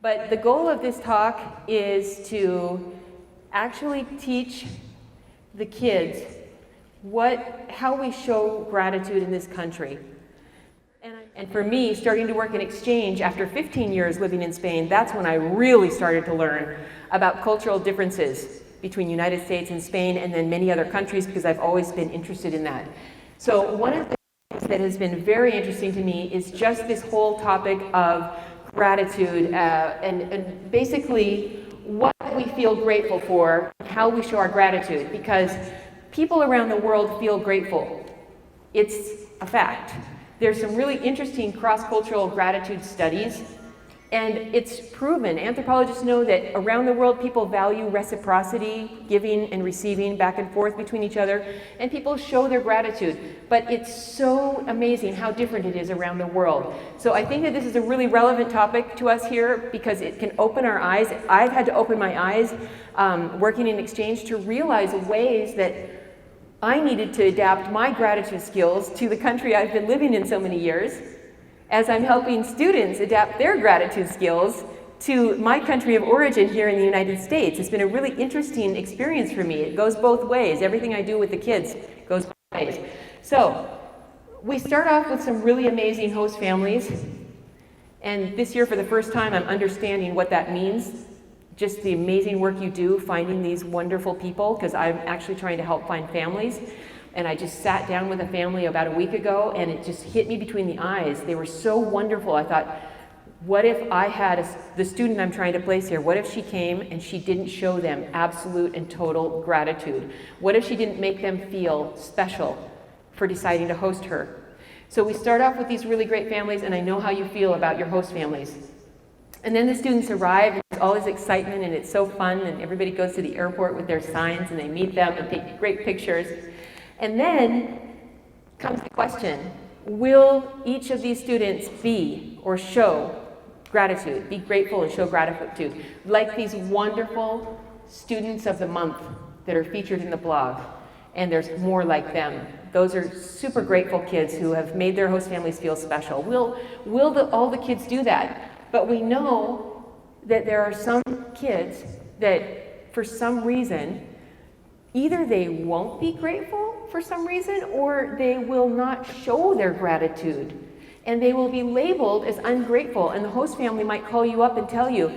But the goal of this talk is to actually teach the kids how we show gratitude in this country. And for me, starting to work in exchange after 15 years living in Spain, that's when I really started to learn about cultural differences between United States and Spain and then many other countries, because I've always been interested in that. So one of the things that has been very interesting to me is just this whole topic of gratitude and basically what we feel grateful for, how we show our gratitude, because people around the world feel grateful. It's a fact. There's some really interesting cross-cultural gratitude studies, and it's proven. Anthropologists know that around the world people value reciprocity, giving and receiving back and forth between each other, and people show their gratitude. But it's so amazing how different it is around the world. So I think that this is a really relevant topic to us here because it can open our eyes. I've had to open my eyes working in exchange to realize ways that I needed to adapt my gratitude skills to the country I've been living in so many years, as I'm helping students adapt their gratitude skills to my country of origin here in the United States. It's been a really interesting experience for me. It goes both ways. Everything I do with the kids goes both ways. So we start off with some really amazing host families. And this year, for the first time, I'm understanding what that means. Just the amazing work you do finding these wonderful people, because I'm actually trying to help find families. And I just sat down with a family about a week ago, and it just hit me between the eyes. They were so wonderful. I thought, what if I had the student I'm trying to place here, what if she came and she didn't show them absolute and total gratitude? What if she didn't make them feel special for deciding to host her? So we start off with these really great families, and I know how you feel about your host families. And then the students arrive, and there's all this excitement, and it's so fun, and everybody goes to the airport with their signs, and they meet them and take great pictures. And then comes the question, will each of these students be or show gratitude, be grateful and show gratitude, like these wonderful students of the month that are featured in the blog? And there's more like them. Those are super grateful kids who have made their host families feel special. Will all the kids do that? But we know that there are some kids that, for some reason, either they won't be grateful for some reason, or they will not show their gratitude. And they will be labeled as ungrateful. And the host family might call you up and tell you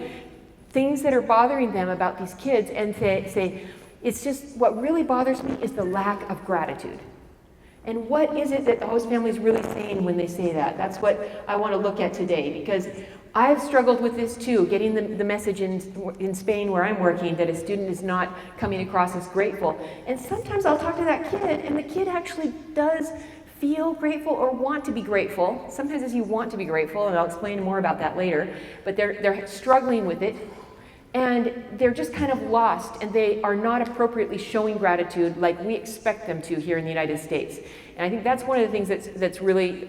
things that are bothering them about these kids and say, it's just, what really bothers me is the lack of gratitude. And what is it that the host family is really saying when they say that? That's what I want to look at today, because I've struggled with this too, getting the message in Spain where I'm working that a student is not coming across as grateful. And sometimes I'll talk to that kid, and the kid actually does feel grateful or want to be grateful. Sometimes it's you want to be grateful, and I'll explain more about that later, but they're struggling with it. And they're just kind of lost, and they are not appropriately showing gratitude like we expect them to here in the United States. And I think that's one of the things that's really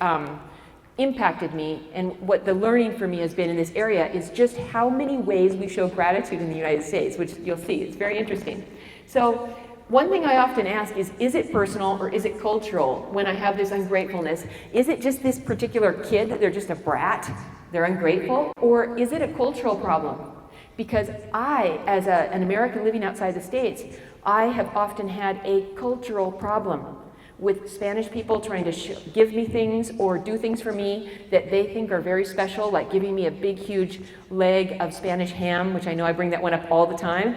impacted me, and what the learning for me has been in this area is just how many ways we show gratitude in the United States, which you'll see, it's very interesting. So one thing I often ask is it personal or is it cultural when I have this ungratefulness? Is it just this particular kid that they're just a brat, they're ungrateful, or is it a cultural problem? Because I, as an American living outside the States, I have often had a cultural problem with Spanish people trying to give me things or do things for me that they think are very special, like giving me a big, huge leg of Spanish ham, which I know I bring that one up all the time,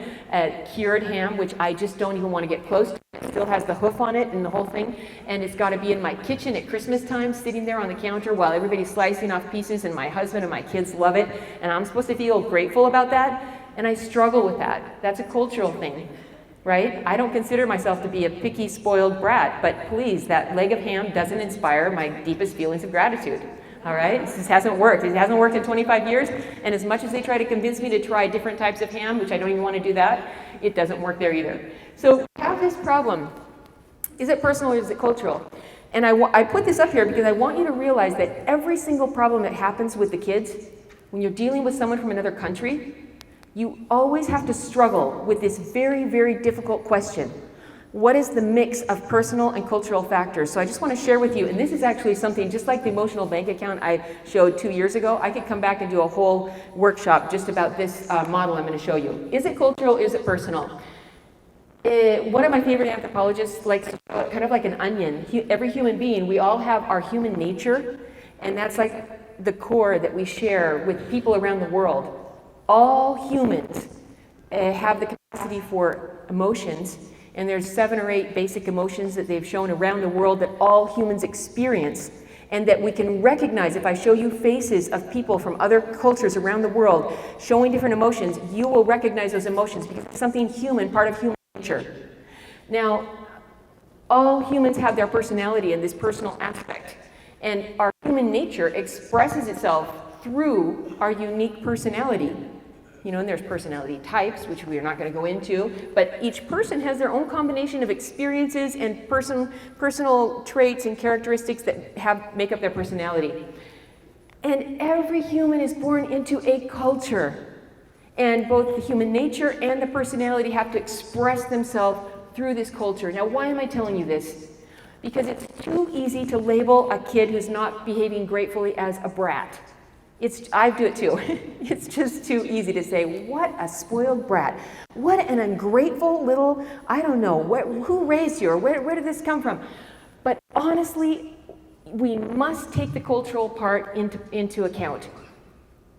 cured ham, which I just don't even want to get close to. It still has the hoof on it and the whole thing, and it's got to be in my kitchen at Christmas time, sitting there on the counter while everybody's slicing off pieces, and my husband and my kids love it, and I'm supposed to feel grateful about that, and I struggle with that. That's a cultural thing. Right? I don't consider myself to be a picky, spoiled brat, but please, that leg of ham doesn't inspire my deepest feelings of gratitude. All right? This hasn't worked. It hasn't worked in 25 years, and as much as they try to convince me to try different types of ham, which I don't even want to do that, it doesn't work there either. So we have this problem. Is it personal or is it cultural? And I put this up here because I want you to realize that every single problem that happens with the kids, when you're dealing with someone from another country, you always have to struggle with this very, very difficult question. What is the mix of personal and cultural factors? So I just want to share with you, and this is actually something just like the emotional bank account I showed 2 years ago. I could come back and do a whole workshop just about this model I'm going to show you. Is it cultural? Is it personal? One of my favorite anthropologists likes to show it kind of like an onion. Every human being, we all have our human nature, and that's like the core that we share with people around the world. All humans have the capacity for emotions, and there's 7 or 8 basic emotions that they've shown around the world that all humans experience, and that we can recognize. If I show you faces of people from other cultures around the world showing different emotions, you will recognize those emotions because it's something human, part of human nature. Now, all humans have their personality in this personal aspect, and our human nature expresses itself through our unique personality. You know, and there's personality types, which we are not going to go into, but each person has their own combination of experiences and personal traits and characteristics that make up their personality. And every human is born into a culture, and both the human nature and the personality have to express themselves through this culture. Now, why am I telling you this? Because it's too easy to label a kid who's not behaving gratefully as a brat. I do it too. It's just too easy to say, what a spoiled brat. What an ungrateful little, I don't know, who raised you, or where did this come from? But honestly, we must take the cultural part into account.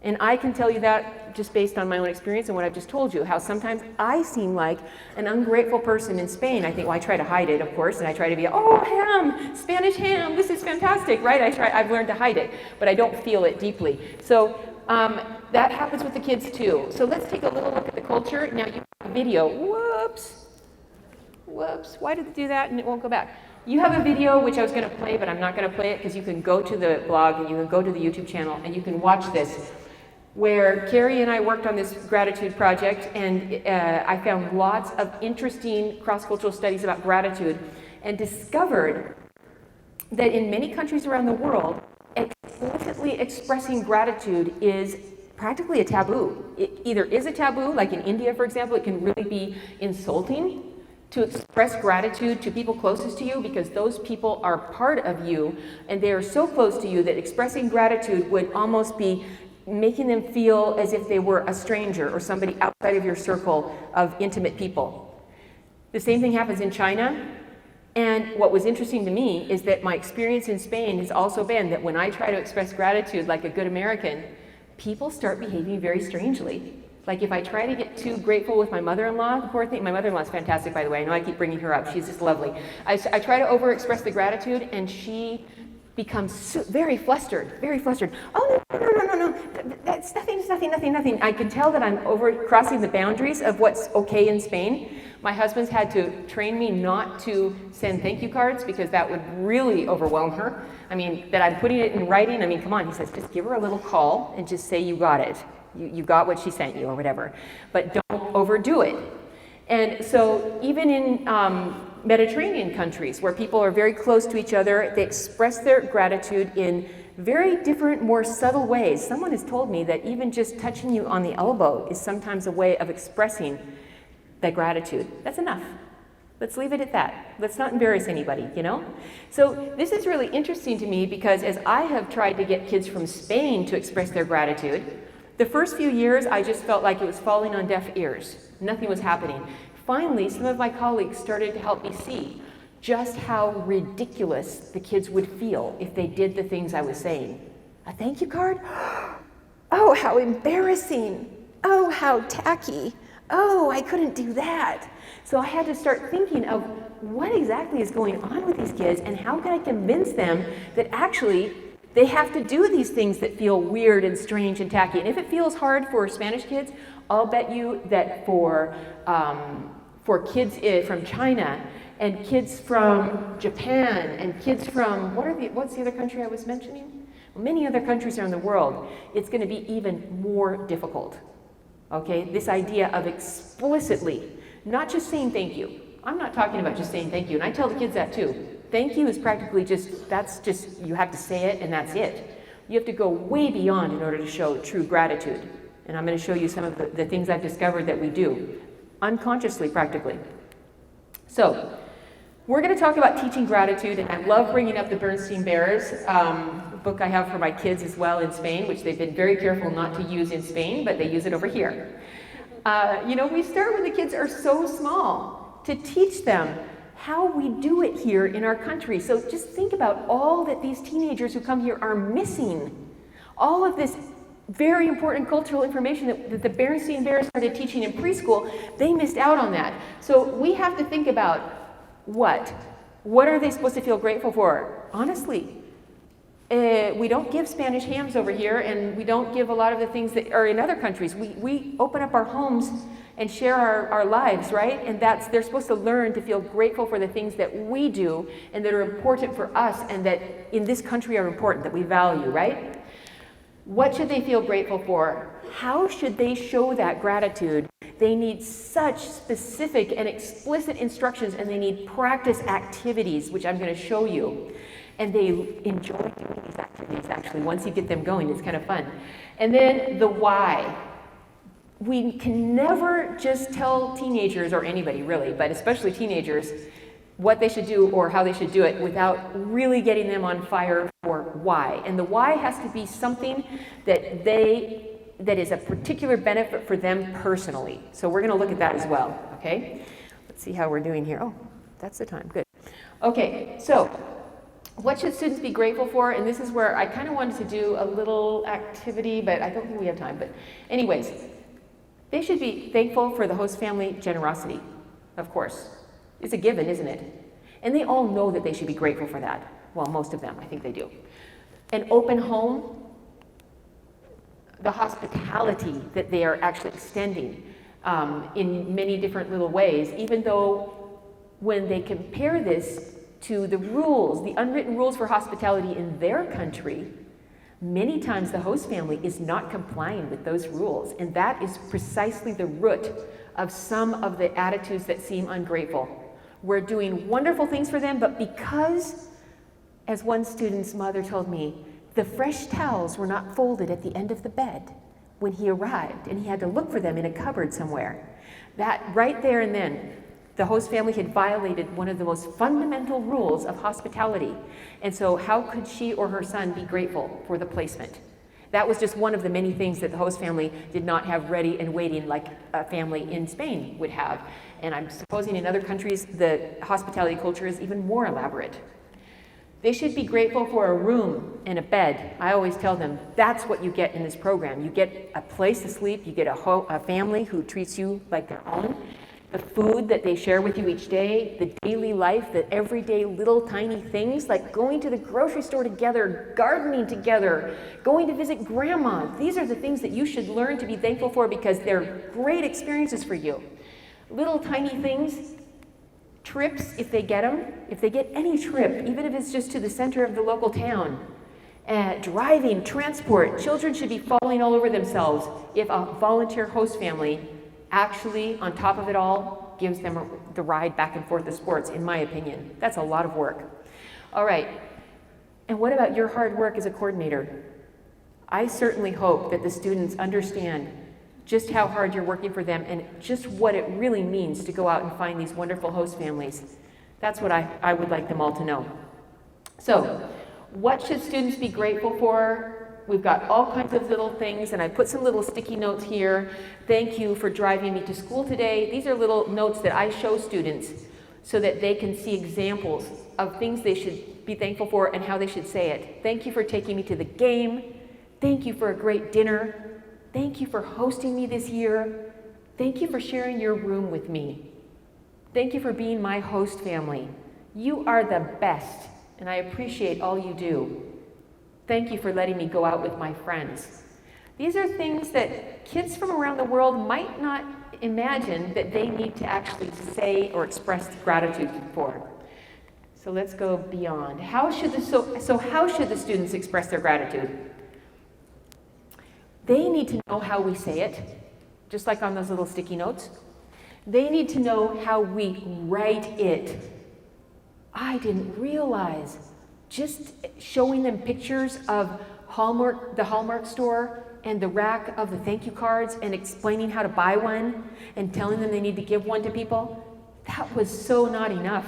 And I can tell you that just based on my own experience and what I've just told you, how sometimes I seem like an ungrateful person in Spain. I think, well, I try to hide it, of course, and I try to be, oh, ham, Spanish ham, this is fantastic, right? I've learned to hide it, but I don't feel it deeply. So that happens with the kids too. So let's take a little look at the culture. Now you have a video. Whoops, why did it do that and it won't go back? You have a video which I was going to play, but I'm not going to play it because you can go to the blog and you can go to the YouTube channel and you can watch this, where Carrie and I worked on this gratitude project, and I found lots of interesting cross-cultural studies about gratitude and discovered that in many countries around the world, explicitly expressing gratitude is practically a taboo. It either is a taboo, like in India, for example, it can really be insulting to express gratitude to people closest to you because those people are part of you and they are so close to you that expressing gratitude would almost be making them feel as if they were a stranger or somebody outside of your circle of intimate people. The same thing happens in China. And what was interesting to me is that my experience in Spain has also been that when I try to express gratitude like a good American, people start behaving very strangely. Like if I try to get too grateful with my mother-in-law, the poor thing, my mother-in-law is fantastic, by the way. I know I keep bringing her up. She's just lovely. I try to over-express the gratitude, and she becomes very flustered, very flustered. Oh, no, that's nothing. I can tell that I'm crossing the boundaries of what's okay in Spain. My husband's had to train me not to send thank you cards because that would really overwhelm her. I mean, that I'm putting it in writing. I mean, come on, he says, just give her a little call and just say you got it. You got what she sent you or whatever. But don't overdo it. And so even in Mediterranean countries where people are very close to each other, they express their gratitude in very different, more subtle ways. Someone has told me that even just touching you on the elbow is sometimes a way of expressing that gratitude. That's enough. Let's leave it at that. Let's not embarrass anybody, you know? So this is really interesting to me because as I have tried to get kids from Spain to express their gratitude, the first few years I just felt like it was falling on deaf ears. Nothing was happening. Finally, some of my colleagues started to help me see just how ridiculous the kids would feel if they did the things I was saying. A thank you card? Oh, how embarrassing. Oh, how tacky. Oh, I couldn't do that. So I had to start thinking of what exactly is going on with these kids and how can I convince them that actually they have to do these things that feel weird and strange and tacky. And if it feels hard for Spanish kids, I'll bet you that for kids from China and kids from Japan and kids from, what's the other country I was mentioning? Many other countries around the world, it's going to be even more difficult. Okay, this idea of explicitly, not just saying thank you. I'm not talking about just saying thank you, and I tell the kids that too. Thank you is practically that's just, you have to say it and that's it. You have to go way beyond in order to show true gratitude. And I'm going to show you some of the things I've discovered that we do, unconsciously practically. So, We're going to talk about teaching gratitude, and I love bringing up the Bernstein Bears, book I have for my kids as well in Spain, which they've been very careful not to use in Spain, but they use it over here. We start when the kids are so small to teach them how we do it here in our country. So just think about all that these teenagers who come here are missing. All of this very important cultural information that the Bernstein Bears started teaching in preschool, they missed out on that. So we have to think about what are they supposed to feel grateful for? Honestly, we don't give Spanish hams over here, and we don't give a lot of the things that are in other countries. We open up our homes and share our lives, right? And they're supposed to learn to feel grateful for the things that we do and that are important for us and that in this country are important, that we value, right? What should they feel grateful for? How should they show that gratitude? They need such specific and explicit instructions, and they need practice activities, which I'm going to show you. And they enjoy doing these activities, actually. Once you get them going, it's kind of fun. And then the why. We can never just tell teenagers, or anybody really, but especially teenagers, what they should do or how they should do it without really getting them on fire for why. And the why has to be something that is a particular benefit for them personally. So we're going to look at that as well, okay? Let's see how we're doing here. Oh, that's the time, good. Okay, so what should students be grateful for? And this is where I kind of wanted to do a little activity, but I don't think we have time. But anyways, they should be thankful for the host family generosity, of course. It's a given, isn't it? And they all know that they should be grateful for that. Well, most of them, I think they do. An open home, the hospitality that they are actually extending in many different little ways, even though when they compare this to the rules, the unwritten rules for hospitality in their country, many times the host family is not complying with those rules. And that is precisely the root of some of the attitudes that seem ungrateful. We're doing wonderful things for them, but because, as one student's mother told me, the fresh towels were not folded at the end of the bed when he arrived, and he had to look for them in a cupboard somewhere. That right there and then, the host family had violated one of the most fundamental rules of hospitality. And so how could she or her son be grateful for the placement? That was just one of the many things that the host family did not have ready and waiting like a family in Spain would have. And I'm supposing in other countries, the hospitality culture is even more elaborate. They should be grateful for a room and a bed. I always tell them, that's what you get in this program. You get a place to sleep, you get a family who treats you like their own, the food that they share with you each day, the daily life, the everyday little tiny things like going to the grocery store together, gardening together, going to visit grandma. These are the things that you should learn to be thankful for because they're great experiences for you. Little tiny things, trips if they get them, if they get any trip, even if it's just to the center of the local town. Driving, transport, children should be falling all over themselves if a volunteer host family actually, on top of it all, gives them the ride back and forth to sports, in my opinion. That's a lot of work. All right, and what about your hard work as a coordinator? I certainly hope that the students understand just how hard you're working for them and just what it really means to go out and find these wonderful host families. That's what I would like them all to know. So, what should students be grateful for? We've got all kinds of little things, and I put some little sticky notes here. Thank you for driving me to school today. These are little notes that I show students so that they can see examples of things they should be thankful for and how they should say it. Thank you for taking me to the game. Thank you for a great dinner. Thank you for hosting me this year. Thank you for sharing your room with me. Thank you for being my host family. You are the best, and I appreciate all you do. Thank you for letting me go out with my friends. These are things that kids from around the world might not imagine that they need to actually say or express gratitude for. So let's go beyond. How should the students express their gratitude? They need to know how we say it, just like on those little sticky notes. They need to know how we write it. I didn't realize. Just showing them pictures of the Hallmark store and the rack of the thank you cards and explaining how to buy one and telling them they need to give one to people, that was so not enough.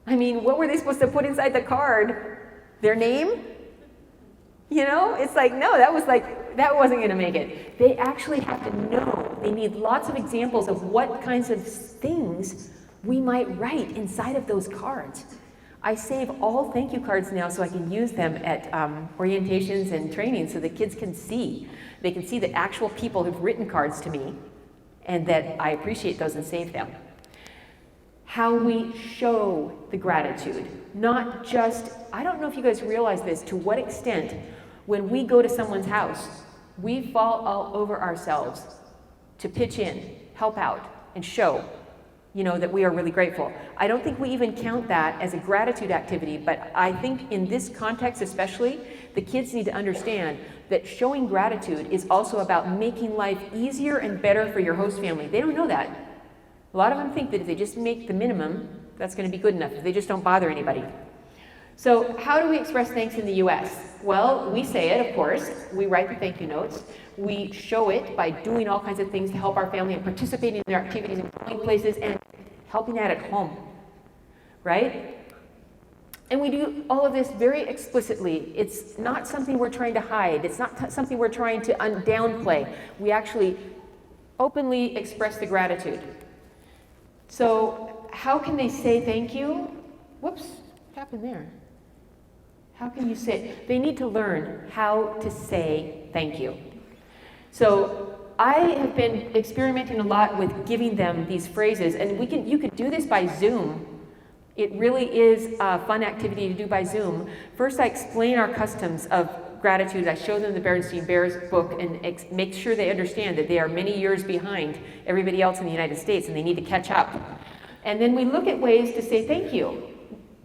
I mean, what were they supposed to put inside the card? Their name? You know, it's like, no, that wasn't going to make it. They actually have to know. They need lots of examples of what kinds of things we might write inside of those cards. I save all thank you cards now so I can use them at orientations and training so the kids can see. They can see the actual people who've written cards to me and that I appreciate those and save them. How we show the gratitude, not just, I don't know if you guys realize this, to what extent when we go to someone's house, we fall all over ourselves to pitch in, help out, and show, you know, that we are really grateful. I don't think we even count that as a gratitude activity, but I think in this context especially, the kids need to understand that showing gratitude is also about making life easier and better for your host family. They don't know that. A lot of them think that if they just make the minimum, that's going to be good enough, if they just don't bother anybody. So how do we express thanks in the US? Well, we say it, of course. We write the thank you notes. We show it by doing all kinds of things to help our family and participating in their activities and going places and helping out at home, right? And we do all of this very explicitly. It's not something we're trying to hide. It's not something we're trying to downplay. We actually openly express the gratitude. So how can they say thank you? Whoops, what happened there? How can you say? They need to learn how to say thank you. So I have been experimenting a lot with giving them these phrases, and you can do this by Zoom. It really is a fun activity to do by Zoom. First, I explain our customs of gratitude. I show them the Berenstain Bears book and make sure they understand that they are many years behind everybody else in the United States and they need to catch up. And then we look at ways to say thank you,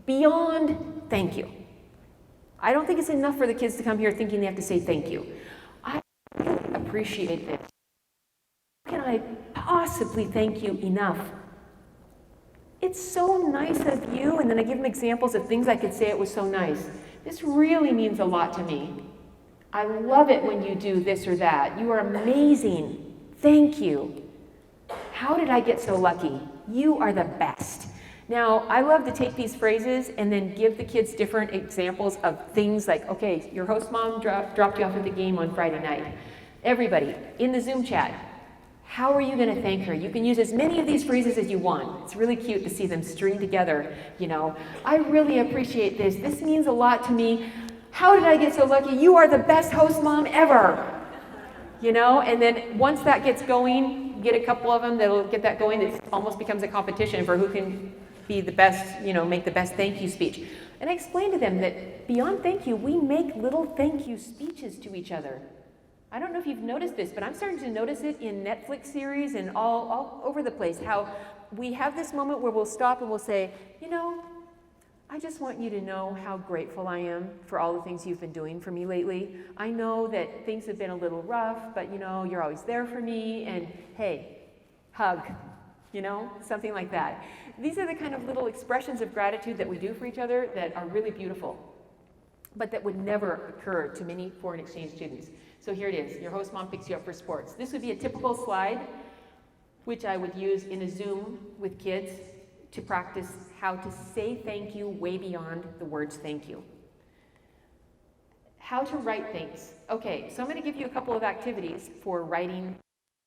beyond thank you. I don't think it's enough for the kids to come here thinking they have to say thank you. I really appreciate this. How can I possibly thank you enough? It's so nice of you, and then I give them examples of things I could say it was so nice. This really means a lot to me. I love it when you do this or that. You are amazing. Thank you. How did I get so lucky? You are the best. Now, I love to take these phrases and then give the kids different examples of things like, okay, your host mom dropped you off at the game on Friday night. Everybody, in the Zoom chat, how are you going to thank her? You can use as many of these phrases as you want. It's really cute to see them string together, you know. I really appreciate this. This means a lot to me. How did I get so lucky? You are the best host mom ever. You know, and then once that gets going, get a couple of them that'll get that going. It almost becomes a competition for who can be the best, you know, make the best thank you speech. And I explain to them that beyond thank you, we make little thank you speeches to each other. I don't know if you've noticed this, but I'm starting to notice it in Netflix series and all over the place, how we have this moment where we'll stop and we'll say, you know, I just want you to know how grateful I am for all the things you've been doing for me lately. I know that things have been a little rough, but you know, you're always there for me, and hey, hug, you know, something like that. These are the kind of little expressions of gratitude that we do for each other that are really beautiful, but that would never occur to many foreign exchange students. So here it is, your host mom picks you up for sports. This would be a typical slide, which I would use in a Zoom with kids to practice how to say thank you way beyond the words thank you. How to write thanks. Okay, so I'm going to give you a couple of activities for writing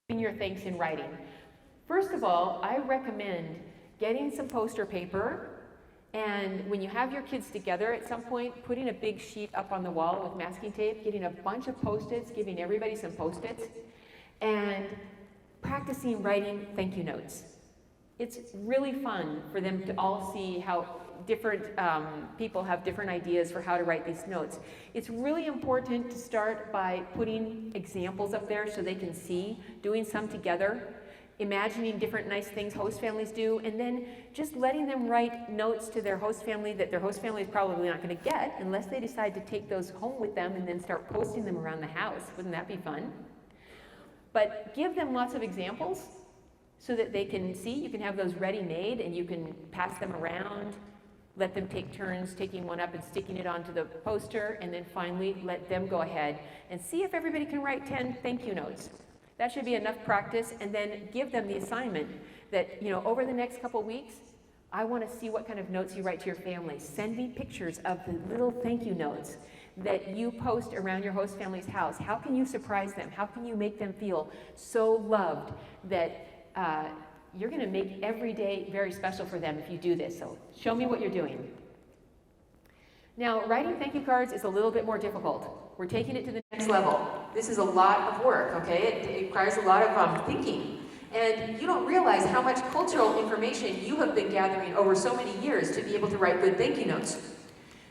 your thanks in writing. First of all, I recommend getting some poster paper, and when you have your kids together at some point, putting a big sheet up on the wall with masking tape, getting a bunch of Post-its, giving everybody some Post-its, and practicing writing thank you notes. It's really fun for them to all see how different people have different ideas for how to write these notes. It's really important to start by putting examples up there so they can see, doing some together, imagining different nice things host families do, and then just letting them write notes to their host family that their host family is probably not going to get unless they decide to take those home with them and then start posting them around the house. Wouldn't that be fun? But give them lots of examples so that they can see. You can have those ready-made and you can pass them around, let them take turns taking one up and sticking it onto the poster, and then finally let them go ahead and see if everybody can write 10 thank you notes. That should be enough practice, and then give them the assignment that, you know, over the next couple weeks, I want to see what kind of notes you write to your family. Send me pictures of the little thank you notes that you post around your host family's house. How can you surprise them? How can you make them feel so loved that you're going to make every day very special for them if you do this? So show me what you're doing. Now, writing thank you cards is a little bit more difficult. We're taking it to the next level. This is a lot of work, okay? It requires a lot of thinking. And you don't realize how much cultural information you have been gathering over so many years to be able to write good thank you notes.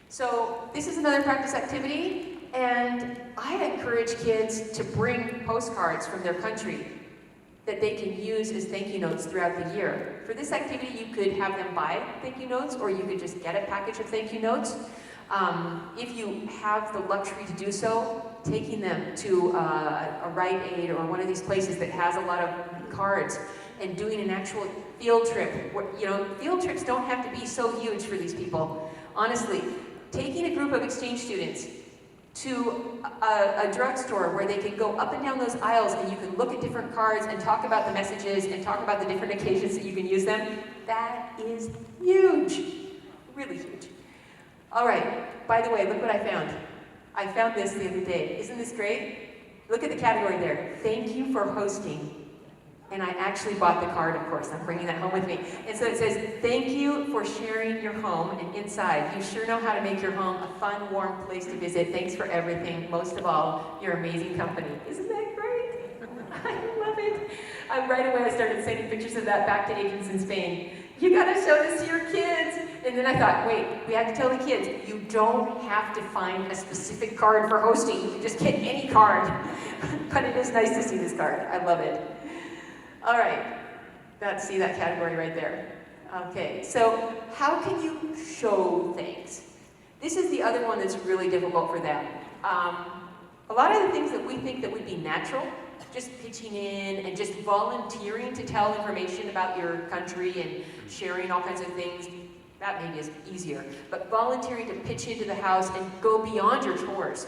So this is another practice activity, and I encourage kids to bring postcards from their country that they can use as thank you notes throughout the year. For this activity, you could have them buy thank you notes, or you could just get a package of thank you notes. If you have the luxury to do so, taking them to a Rite Aid or one of these places that has a lot of cards and doing an actual field trip. You know, field trips don't have to be so huge for these people. Honestly, taking a group of exchange students to a drugstore where they can go up and down those aisles and you can look at different cards and talk about the messages and talk about the different occasions that you can use them, that is huge, really huge. All right, by the way, look what I found. I found this the other day. Isn't this great? Look at the category there. Thank you for hosting. And I actually bought the card, of course. I'm bringing that home with me. And so it says, thank you for sharing your home. And inside, you sure know how to make your home a fun, warm place to visit. Thanks for everything. Most of all, your amazing company. Isn't that great? I love it. Right away, I started sending pictures of that back to agents in Spain. You got to show this to your kids. And then I thought, wait, we have to tell the kids, you don't have to find a specific card for hosting. You can just get any card. But it is nice to see this card. I love it. All right, see that category right there. Okay, so how can you show things? This is the other one that's really difficult for them. A lot of the things that we think that would be natural, just pitching in and just volunteering to tell information about your country and sharing all kinds of things, that maybe is easier. But volunteering to pitch into the house and go beyond your chores,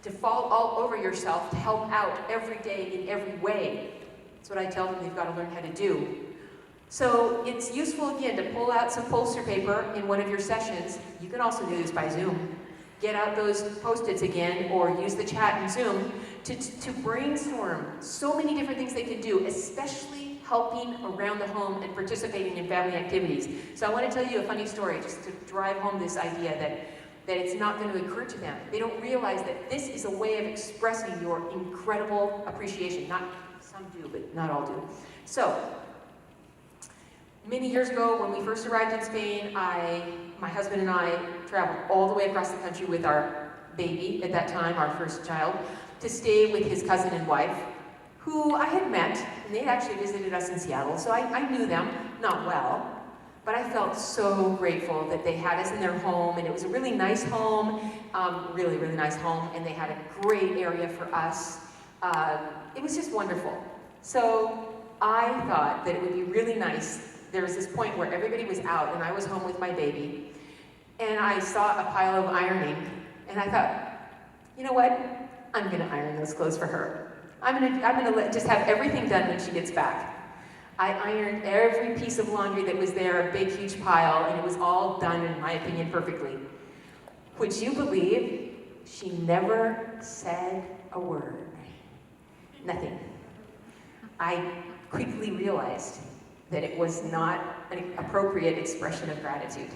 to fall all over yourself, to help out every day in every way. That's what I tell them they've got to learn how to do. So it's useful, again, to pull out some poster paper in one of your sessions. You can also do this by Zoom. Get out those Post-its again, or use the chat in Zoom to brainstorm so many different things they can do, especially helping around the home and participating in family activities. So I want to tell you a funny story just to drive home this idea that it's not going to occur to them. They don't realize that this is a way of expressing your incredible appreciation. Some do, but not all do. So, many years ago, when we first arrived in Spain, my husband and I traveled all the way across the country with our baby, at that time, our first child, to stay with his cousin and wife, who I had met, and they'd actually visited us in Seattle, so I knew them, not well, but I felt so grateful that they had us in their home, and it was a really nice home, really, really nice home, and they had a great area for us. It was just wonderful. So I thought that it would be really nice. There was this point where everybody was out and I was home with my baby, and I saw a pile of ironing, and I thought, you know what? I'm gonna iron those clothes for her. I'm gonna just have everything done when she gets back. I ironed every piece of laundry that was there, a big, huge pile, and it was all done, in my opinion, perfectly. Would you believe she never said a word? Nothing. I quickly realized that it was not an appropriate expression of gratitude.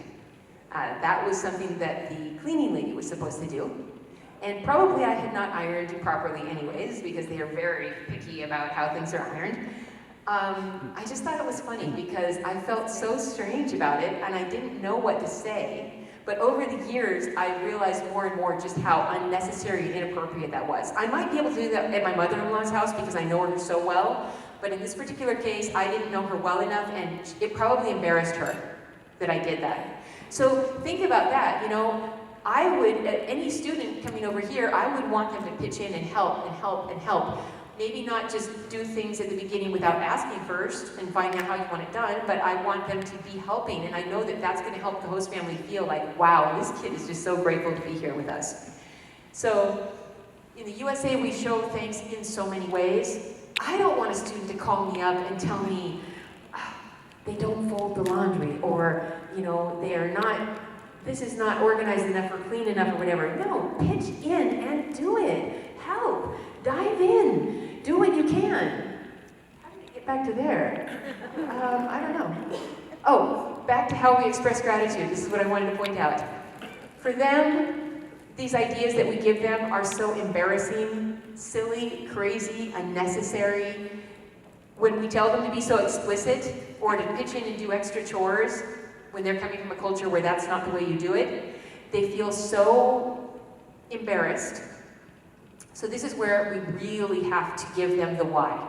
That was something that the cleaning lady was supposed to do. And probably I had not ironed properly anyways, because they are very picky about how things are ironed. I just thought it was funny because I felt so strange about it and I didn't know what to say. But over the years, I realized more and more just how unnecessary and inappropriate that was. I might be able to do that at my mother-in-law's house because I know her so well, but in this particular case, I didn't know her well enough, and it probably embarrassed her that I did that. So think about that, you know, I would, any student coming over here, I would want them to pitch in and help and help and help. Maybe not just do things at the beginning without asking first and finding out how you want it done, but I want them to be helping, and I know that that's going to help the host family feel like, wow, this kid is just so grateful to be here with us. So, in the USA, we show thanks in so many ways. I don't want a student to call me up and tell me, they don't fold the laundry, or, you know, they are not, this is not organized enough or clean enough or whatever. No, pitch in and do it. Help. Dive in. Do what you can. How did I get back to there? I don't know. Oh, back to how we express gratitude. This is what I wanted to point out. For them, these ideas that we give them are so embarrassing, silly, crazy, unnecessary. When we tell them to be so explicit, or to pitch in and do extra chores, when they're coming from a culture where that's not the way you do it, they feel so embarrassed. So this is where we really have to give them the why.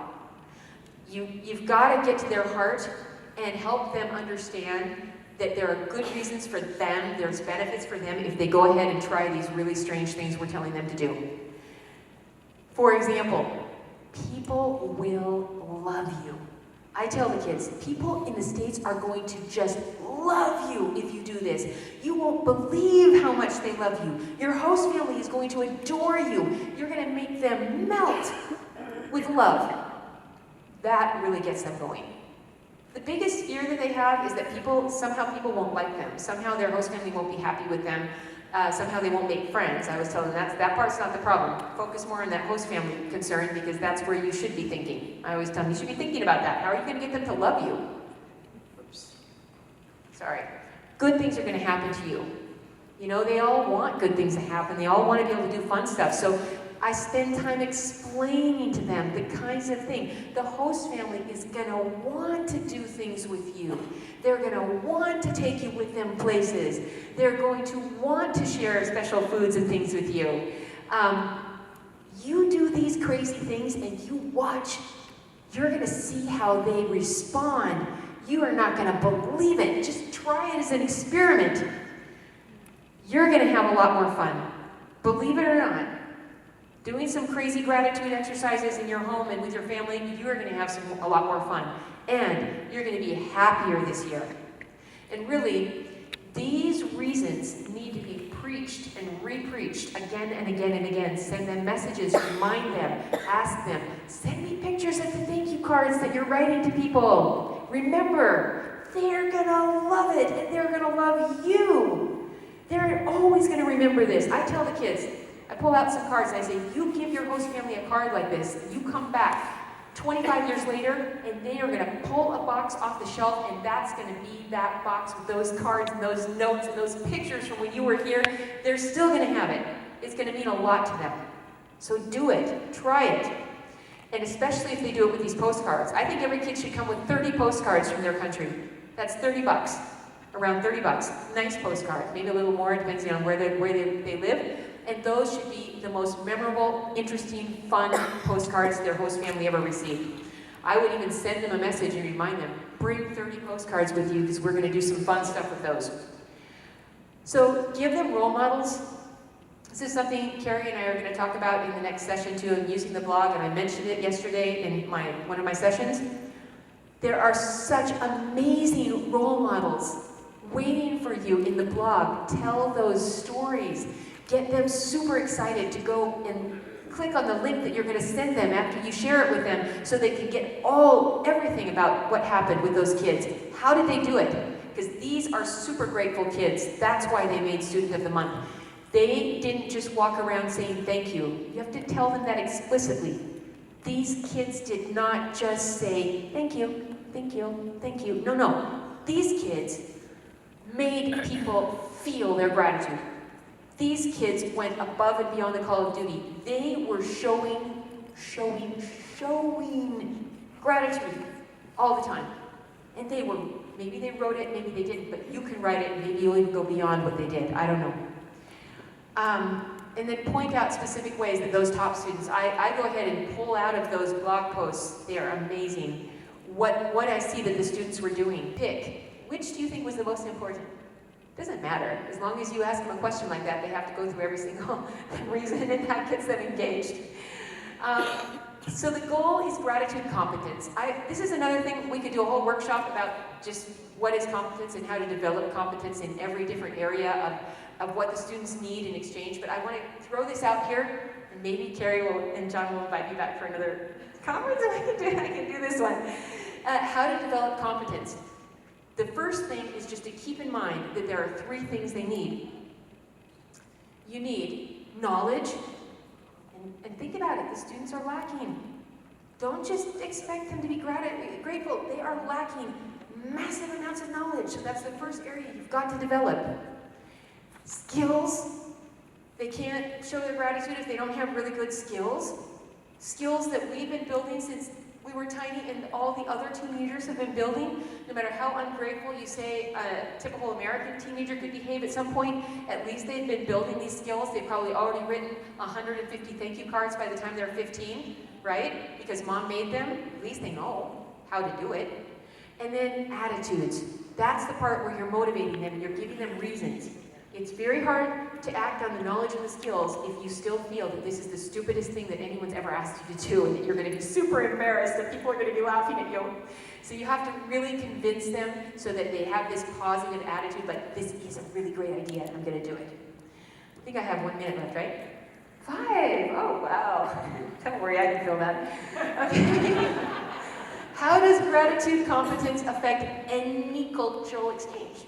You've got to get to their heart and help them understand that there are good reasons for them, there's benefits for them if they go ahead and try these really strange things we're telling them to do. For example, people will love you. I tell the kids, people in the States are going to just love you if you do this. You won't believe how much they love you. Your host family is going to adore you. You're going to make them melt with love. That really gets them going. The biggest fear that they have is that somehow people won't like them. Somehow their host family won't be happy with them. Somehow they won't make friends. I was telling them that part's not the problem. Focus more on that host family concern, because that's where you should be thinking. I always tell them, you should be thinking about that. How are you going to get them to love you? Oops. Sorry. Good things are going to happen to you. You know, they all want good things to happen. They all want to be able to do fun stuff. So I spend time explaining to them the kinds of things. The host family is going to want to do things with you. They're going to want to take you with them places. They're going to want to share special foods and things with you. You do these crazy things and you watch. You're going to see how they respond. You are not going to believe it. Just try it as an experiment. You're going to have a lot more fun. Believe it or not. Doing some crazy gratitude exercises in your home and with your family, you are going to have a lot more fun. And you're going to be happier this year. And really, these reasons need to be preached and re-preached again and again and again. Send them messages, remind them, ask them. Send me pictures of the thank you cards that you're writing to people. Remember, they're going to love it and they're going to love you. They're always going to remember this. I tell the kids, I pull out some cards and I say, you give your host family a card like this, you come back 25 years later, and they are going to pull a box off the shelf, and that's going to be that box with those cards and those notes and those pictures from when you were here. They're still going to have it. It's going to mean a lot to them. So do it. Try it. And especially if they do it with these postcards. I think every kid should come with 30 postcards from their country. That's $30. Around $30. Nice postcard. Maybe a little more, depending on where they live. And those should be the most memorable, interesting, fun postcards their host family ever received. I would even send them a message and remind them, bring 30 postcards with you because we're going to do some fun stuff with those. So give them role models. This is something Carrie and I are going to talk about in the next session too, and using the blog, and I mentioned it yesterday in one of my sessions. There are such amazing role models waiting for you in the blog. Tell those stories. Get them super excited to go and click on the link that you're going to send them after you share it with them so they can get everything about what happened with those kids. How did they do it? Because these are super grateful kids. That's why they made Student of the Month. They didn't just walk around saying thank you. You have to tell them that explicitly. These kids did not just say thank you, thank you, thank you. No. These kids made people feel their gratitude. These kids went above and beyond the call of duty. They were showing gratitude all the time. And maybe they wrote it, maybe they didn't, but you can write it and maybe you'll even go beyond what they did. I don't know. And then point out specific ways that those top students, I go ahead and pull out of those blog posts. They are amazing. What I see that the students were doing. Pick. Which do you think was the most important? Doesn't matter. As long as you ask them a question like that, they have to go through every single reason, and that gets them engaged. So the goal is gratitude competence. This is another thing, we could do a whole workshop about just what is competence and how to develop competence in every different area of what the students need in exchange, but I want to throw this out here, and maybe Carrie and John will invite me back for another conference, and I can do this one. How to develop competence. The first thing is just to keep in mind that there are 3 things they need. You need knowledge, and think about it, the students are lacking. Don't just expect them to be grateful. They are lacking massive amounts of knowledge, so that's the first area you've got to develop. Skills. They can't show their gratitude if they don't have really good skills. Skills that we've been building since we were tiny and all the other teenagers have been building. No matter how ungrateful you say a typical American teenager could behave at some point, at least they've been building these skills. They've probably already written 150 thank you cards by the time they're 15, right? Because mom made them. At least they know how to do it. And then attitudes. That's the part where you're motivating them and you're giving them reasons. It's very hard to act on the knowledge and the skills if you still feel that this is the stupidest thing that anyone's ever asked you to do and that you're going to be super embarrassed and people are going to be laughing at you. So you have to really convince them so that they have this positive attitude, like, this is a really great idea, I'm going to do it. I think I have 1 minute left, right? 5! Oh, wow. Don't worry, I can feel that. Okay. How does gratitude competence affect any cultural exchange?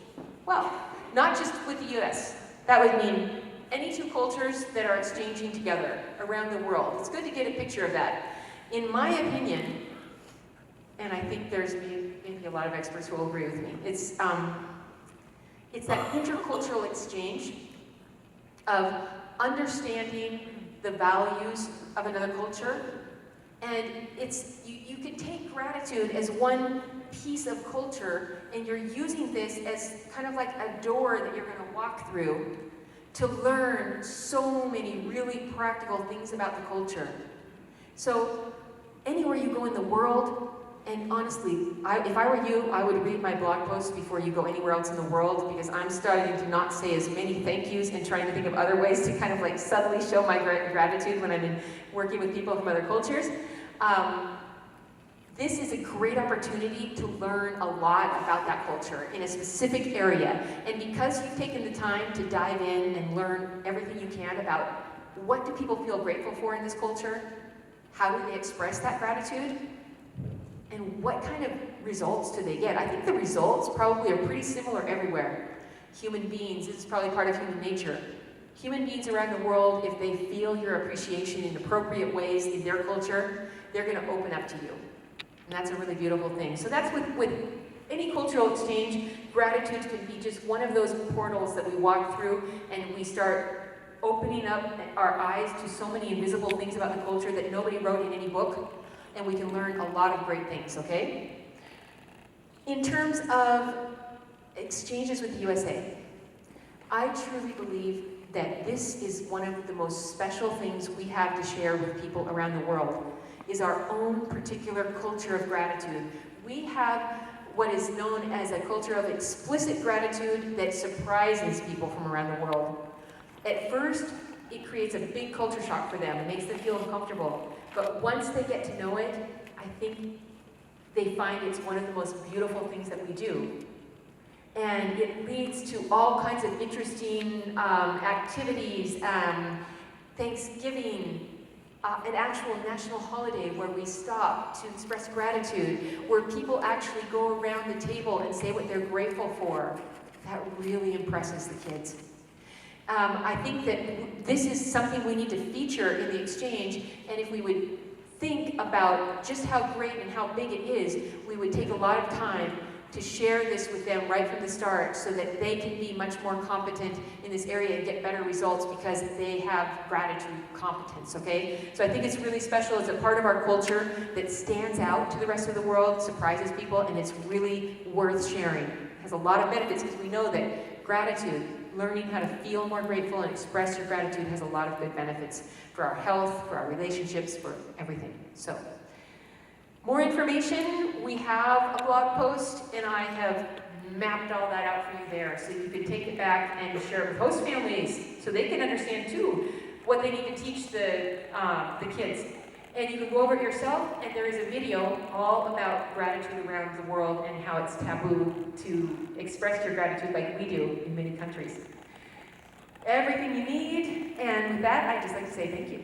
Well, not just with the US. That would mean any 2 cultures that are exchanging together around the world. It's good to get a picture of that. In my opinion, and I think there's maybe a lot of experts who will agree with me, it's that intercultural exchange of understanding the values of another culture. And you can take gratitude as one piece of culture, and you're using this as kind of like a door that you're going to walk through to learn so many really practical things about the culture. So anywhere you go in the world, and honestly, if I were you, I would read my blog posts before you go anywhere else in the world, because I'm starting to not say as many thank yous and trying to think of other ways to kind of like subtly show my gratitude when I'm working with people from other cultures. This is a great opportunity to learn a lot about that culture in a specific area. And because you've taken the time to dive in and learn everything you can about what do people feel grateful for in this culture, how do they express that gratitude, and what kind of results do they get? I think the results probably are pretty similar everywhere. Human beings, this is probably part of human nature. Human beings around the world, if they feel your appreciation in appropriate ways in their culture, they're going to open up to you. And that's a really beautiful thing. So that's with any cultural exchange, gratitude can be just one of those portals that we walk through and we start opening up our eyes to so many invisible things about the culture that nobody wrote in any book, and we can learn a lot of great things, okay? In terms of exchanges with the USA, I truly believe that this is one of the most special things we have to share with people around the world, is our own particular culture of gratitude. We have what is known as a culture of explicit gratitude that surprises people from around the world. At first, it creates a big culture shock for them. It makes them feel uncomfortable. But once they get to know it, I think they find it's one of the most beautiful things that we do. And it leads to all kinds of interesting activities, Thanksgiving, an actual national holiday where we stop to express gratitude, where people actually go around the table and say what they're grateful for. That really impresses the kids. I think that this is something we need to feature in the exchange, and if we would think about just how great and how big it is, we would take a lot of time to share this with them right from the start so that they can be much more competent in this area and get better results because they have gratitude competence, okay? So I think it's really special. It's a part of our culture that stands out to the rest of the world, surprises people, and it's really worth sharing. It has a lot of benefits because we know that gratitude, learning how to feel more grateful and express your gratitude has a lot of good benefits for our health, for our relationships, for everything. So, more information, we have a blog post, and I have mapped all that out for you there, so you can take it back and share it with host families, so they can understand too what they need to teach the kids. And you can go over it yourself, and there is a video all about gratitude around the world and how it's taboo to express your gratitude like we do in many countries. Everything you need, and with that, I'd just like to say thank you.